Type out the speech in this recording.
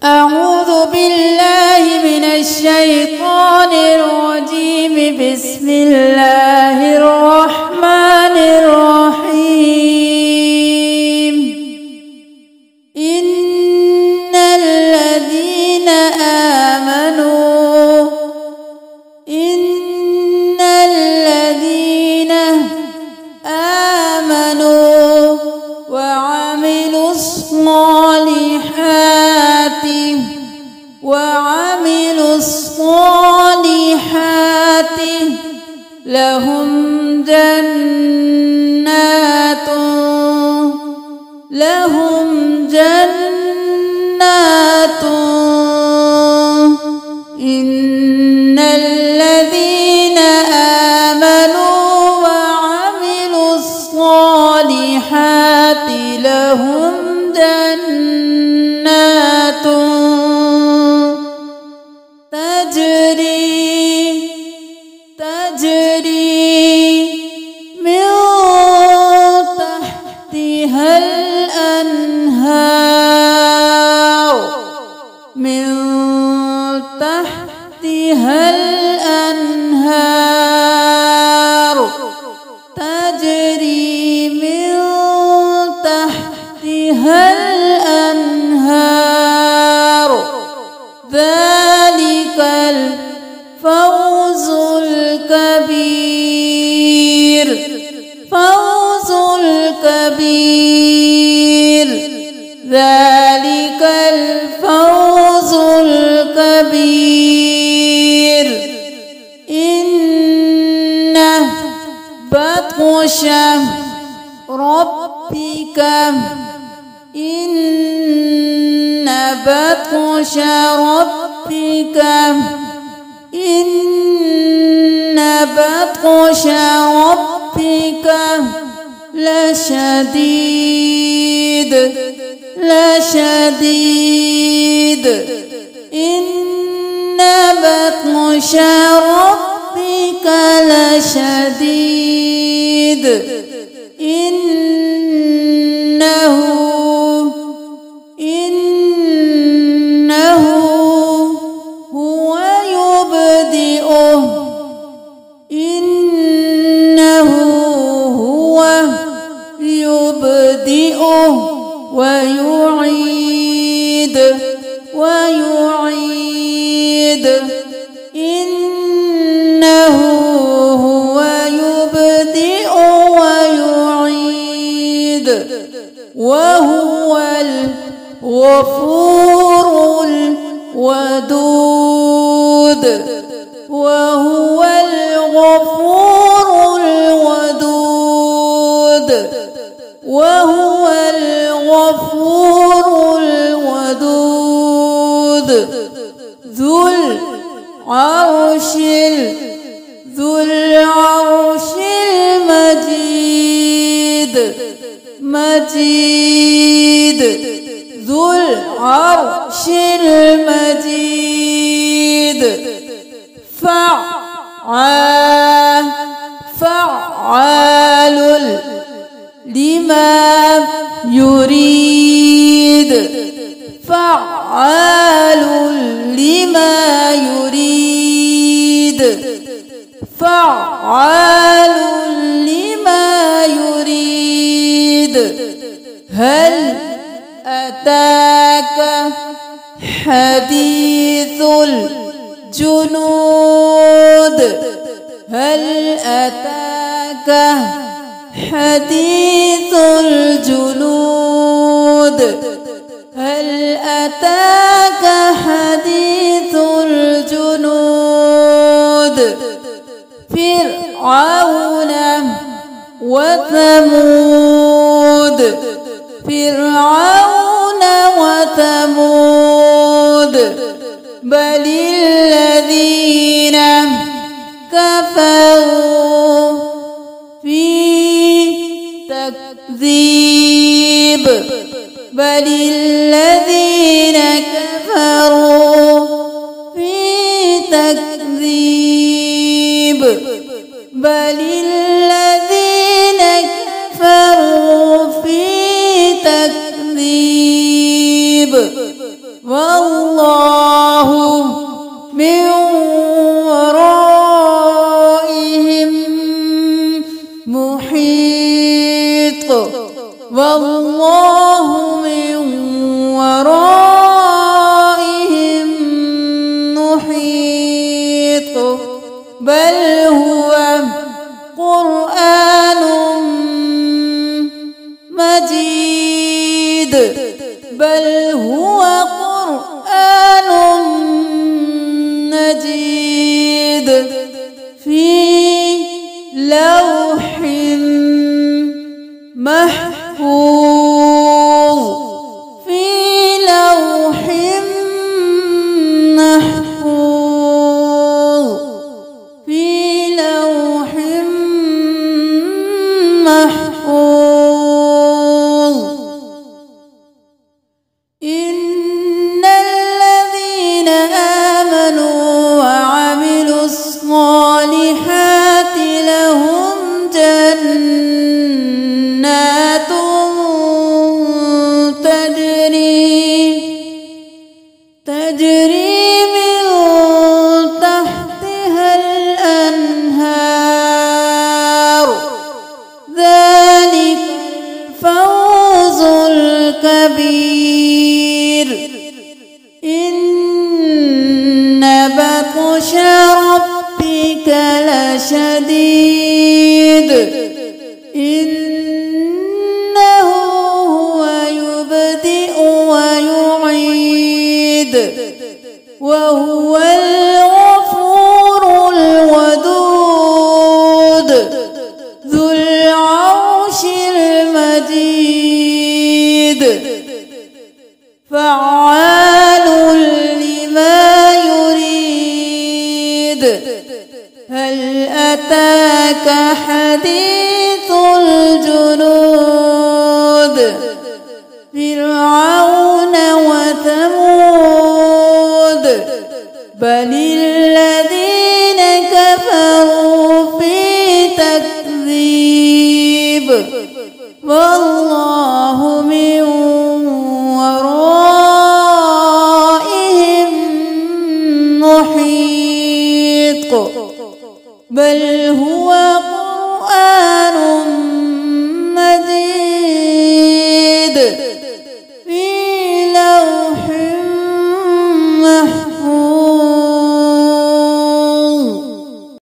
أعوذ بالله من الشيطان الرجيم. بسم الله الرحمن الرحيم. إن الذين آمنوا وعملوا الصالحات لهم جنات إن الذين آمنوا وعملوا الصالحات لهم جنات تجري من تحتها الأنهار تجري من تحتها الأنهار. ذلك الفوز الكبير. ذلك الفوز الكبير. إن بطش ربك لشديد. إن بطش ربك لشديد. إنه هو يبدئ ويعيد. إنه هو يبدئ ويعيد وهو الغفور الودود. ذو العرش المجيد. ذو العرش المجيد. فعال لما يريد. هل أتاك حديث الجنود. فرعون وثمود. بل الذين كفروا في تكذيب. بل الذين كفروا والله من ورائهم محيط والله من ورائهم محيط بل هو قرآن مجيد بل هو قرآن مجيد في لوح محفوظ في لوح محفوظ في لوح محفوظ إن الذين آمنوا وعملوا الصالحات لهم جنات تجري من تحتها الأنهار ذلك الفوز الكبير إن بطش ربك لشديد إنه هو يبدئ ويعيد وهو الغفور الودود ذو العرش المجيد فعال لما يريد هل أتاك حديث الجنود فرعون وثمود بل الذين كفروا في تكذيب والله من